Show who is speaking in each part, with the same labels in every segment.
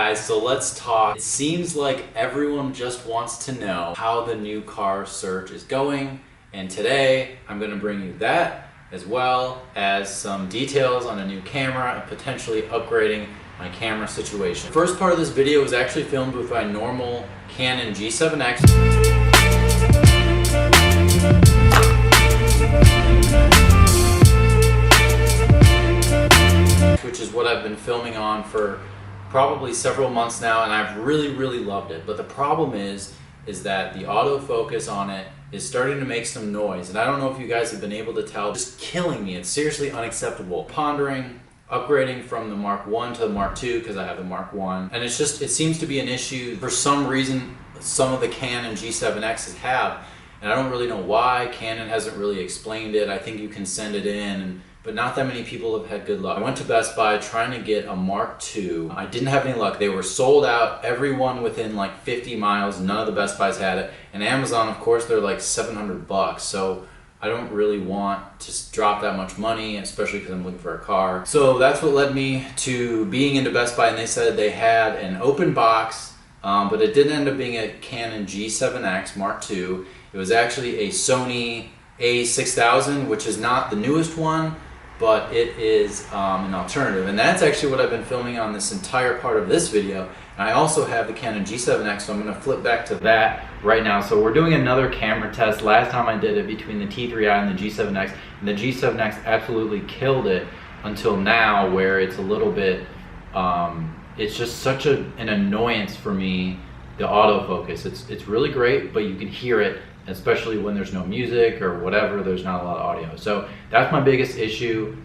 Speaker 1: guys, so let's talk. It seems like everyone just wants to know how the new car search is going, and today I'm going to bring you that as well as some details on a new camera and potentially upgrading my camera situation. The first part of this video was actually filmed with my normal Canon G7X. Which is what I've been filming on for probably several months now, and I've really loved it. But the problem is that the autofocus on it is starting to make some noise, and I don't know if you guys have been able to tell. It's just killing me. It's seriously unacceptable. Pondering upgrading from the Mark 1 to the Mark 2 because I have the Mark 1, and it seems to be an issue for some reason some of the Canon G7Xs have, and I don't really know why. Canon hasn't really explained it. I think you can send it in, but not that many people have had good luck. I went to Best Buy trying to get a Mark II. I didn't have any luck. They were sold out, everyone within like 50 miles. None of the Best Buys had it. And Amazon, of course, they're like $700. So I don't really want to drop that much money, especially because I'm looking for a car. So that's what led me to being into Best Buy, and they said they had an open box, but it didn't end up being a Canon G7X Mark II. It was actually a Sony A6000, which is not the newest one, but it is an alternative, and that's actually what I've been filming on this entire part of this video. And I also have the Canon G7X, so I'm going to flip back to that right now. So we're doing another camera test. Last time I did it between the T3i and the G7X, and the G7X absolutely killed it until now, where it's a little bit, it's just such an annoyance for me, the autofocus. It's really great, but you can hear it, especially when there's no music or whatever. There's not a lot of audio. So that's my biggest issue.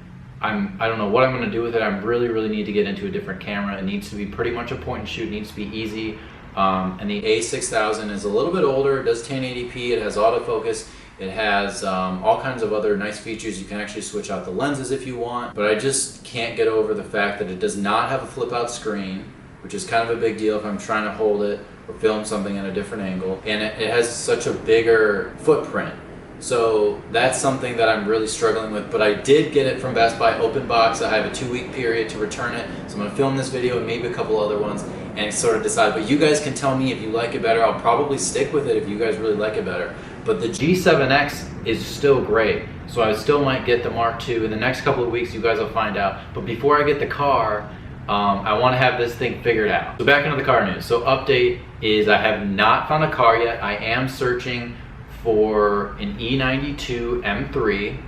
Speaker 1: I don't know what I'm going to do with it. I really need to get into a different camera. It needs to be pretty much a point and shoot. It needs to be easy. And the A6000 is a little bit older. It does 1080p. It has autofocus. It has all kinds of other nice features. You can actually switch out the lenses if you want. But I just can't get over the fact that it does not have a flip out screen, which is kind of a big deal if I'm trying to hold it or film something at a different angle. And it has such a bigger footprint. So that's something that I'm really struggling with, but I did get it from Best Buy open box. I have a 2-week period to return it. So I'm gonna film this video and maybe a couple other ones and sort of decide. But you guys can tell me if you like it better. I'll probably stick with it if you guys really like it better. But the G7X is still great. So I still might get the Mark II. In the next couple of weeks, you guys will find out. But before I get the car, I want to have this thing figured out. So back into the car news. So update is I have not found a car yet. I am searching for an E92 M3.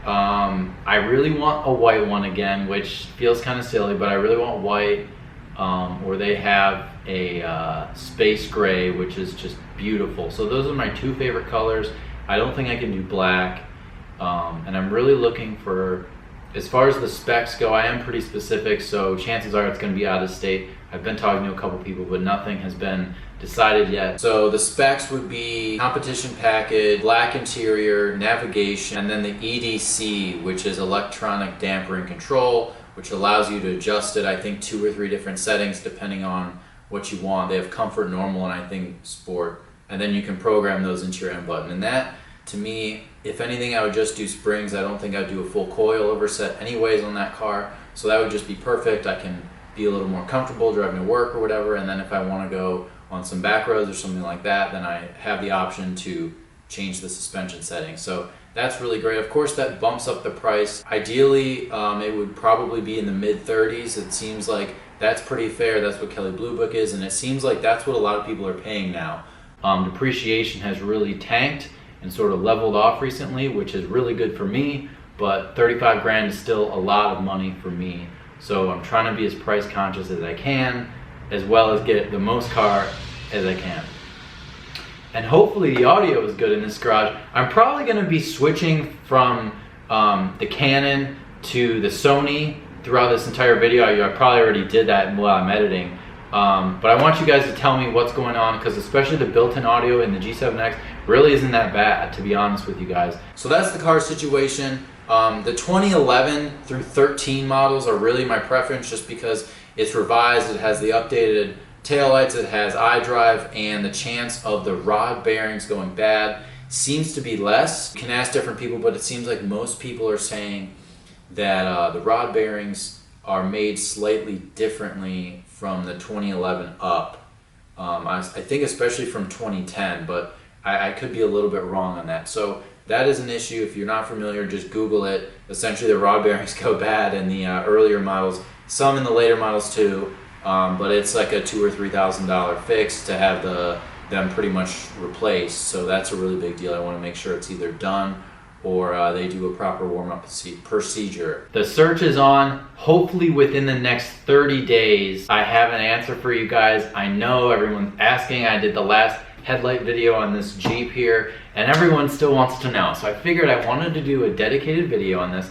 Speaker 1: I really want a white one again, which feels kind of silly, but I really want white. Or they have a space gray, which is just beautiful. So those are my two favorite colors. I don't think I can do black. And I'm really looking for, as far as the specs go, I am pretty specific, so chances are it's going to be out of state. I've been talking to a couple people, but nothing has been decided yet. So the specs would be competition package, black interior, navigation, and then the EDC, which is electronic dampering control, which allows you to adjust it, I think 2 or 3 different settings depending on what you want. They have comfort, normal, and I think sport. And then you can program those into your end button. And that, to me, if anything, I would just do springs. I don't think I'd do a full coilover set anyways on that car. So that would just be perfect. I can be a little more comfortable driving to work or whatever. And then if I want to go on some back roads or something like that, then I have the option to change the suspension setting. So that's really great. Of course, that bumps up the price. Ideally, it would probably be in the mid-30s. It seems like that's pretty fair. That's what Kelley Blue Book is. And it seems like that's what a lot of people are paying now. Depreciation has really tanked and sort of leveled off recently, which is really good for me, but 35 grand is still a lot of money for me. So I'm trying to be as price conscious as I can, as well as get the most car as I can. And hopefully the audio is good in this garage. I'm probably gonna be switching from the Canon to the Sony throughout this entire video. I probably already did that while I'm editing. But I want you guys to tell me what's going on, because especially the built-in audio in the G7X really isn't that bad, to be honest with you guys. So that's the car situation. The 2011 through 13 models are really my preference, just because it's revised, it has the updated taillights, it has iDrive, and the chance of the rod bearings going bad seems to be less. You can ask different people, but it seems like most people are saying that the rod bearings are made slightly differently from the 2011 up. I think especially from 2010, but I could be a little bit wrong on that. So that is an issue. If you're not familiar, just Google it. Essentially, the rod bearings go bad in the earlier models, some in the later models too, but it's like a $2,000 or $3,000 fix to have them pretty much replaced. So that's a really big deal. I want to make sure it's either done or they do a proper warm-up procedure. The search is on. Hopefully within the next 30 days, I have an answer for you guys. I know everyone's asking. I did the last headlight video on this Jeep here, and everyone still wants to know. So I figured I wanted to do a dedicated video on this.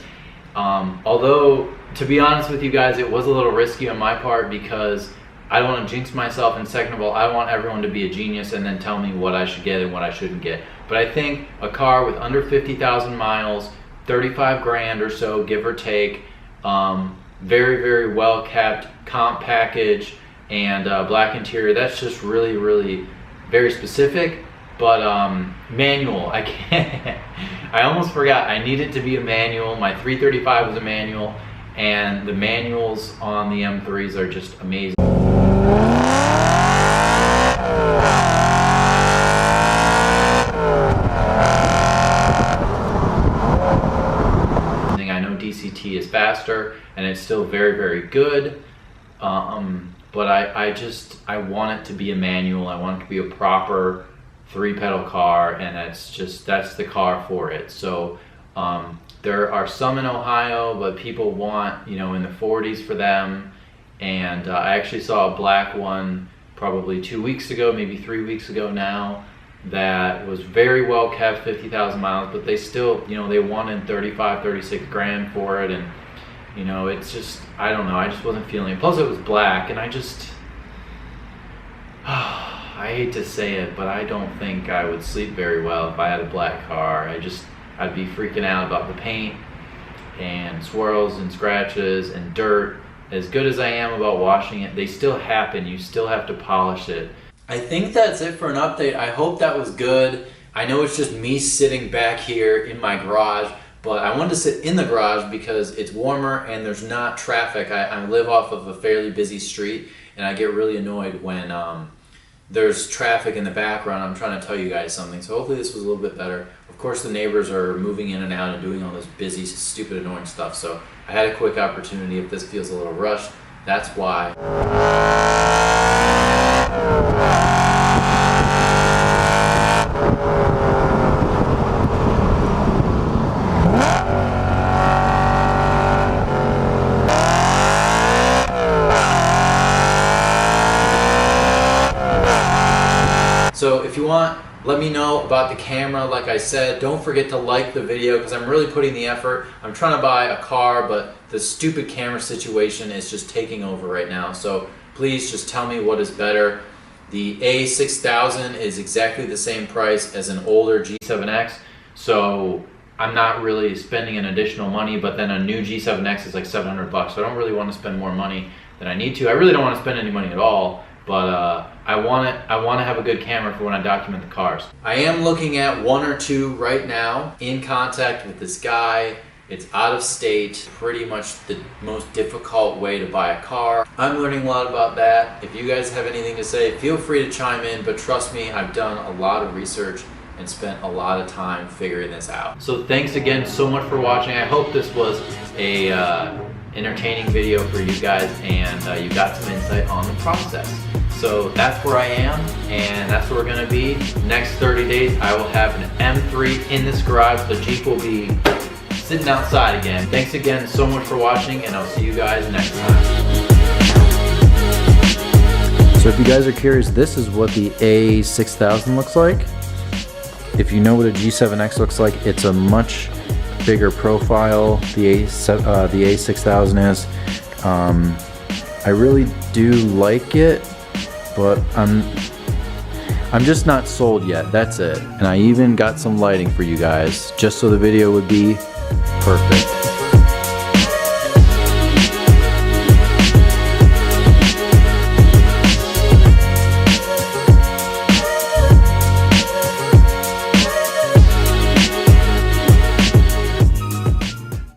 Speaker 1: Although, to be honest with you guys, it was a little risky on my part because I don't want to jinx myself, and second of all, I want everyone to be a genius and then tell me what I should get and what I shouldn't get. But I think a car with under 50,000 miles, 35 grand or so, give or take, very, very well kept, comp package, and black interior, that's just really, really very specific. But manual, I can't, I almost forgot, I need it to be a manual. My 335 was a manual, and the manuals on the M3s are just amazing. I know DCT is faster and it's still very, very good, but I want it to be a manual. I want it to be a proper 3-pedal car, and that's the car for it. So there are some in Ohio, but people want, in the 40s for them. And I actually saw a black one probably 2 weeks ago, maybe 3 weeks ago now, that was very well kept, 50,000 miles, but they still, they wanted 35, 36 grand for it. And, it's just, I don't know, I just wasn't feeling it. Plus it was black, and I hate to say it, but I don't think I would sleep very well if I had a black car. I'd be freaking out about the paint and swirls and scratches and dirt. As good as I am about washing it, they still happen. You still have to polish it. I think that's it for an update. I hope that was good. I know it's just me sitting back here in my garage, but I wanted to sit in the garage because it's warmer and there's not traffic. I live off of a fairly busy street, and I get really annoyed when there's traffic in the background. I'm trying to tell you guys something, so hopefully this was a little bit better. Of course, the neighbors are moving in and out and doing all this busy, stupid, annoying stuff, so I had a quick opportunity. If this feels a little rushed, that's why. So if you want, let me know about the camera. Like I said, don't forget to like the video because I'm really putting the effort. I'm trying to buy a car, but the stupid camera situation is just taking over right now. So please just tell me what is better. The A6000 is exactly the same price as an older G7X, so I'm not really spending an additional money, but then a new G7X is like 700 bucks, so I don't really want to spend more money than I need to. I really don't want to spend any money at all, but I want to have a good camera for when I document the cars. I am looking at one or two right now, in contact with this guy. It's out of state, pretty much the most difficult way to buy a car. I'm learning a lot about that. If you guys have anything to say, feel free to chime in, but trust me, I've done a lot of research and spent a lot of time figuring this out. So thanks again so much for watching. I hope this was a entertaining video for you guys, and you got some insight on the process. So that's where I am, and that's where we're gonna be. Next 30 days, I will have an M3 in this garage. The Jeep will be sitting outside again. Thanks again so much for watching, and I'll see you guys next time.
Speaker 2: So if you guys are curious, this is what the A6000 looks like. If you know what a G7X looks like, it's a much bigger profile. The A6000 is. I really do like it, but I'm just not sold yet. That's it. And I even got some lighting for you guys, just so the video would be perfect.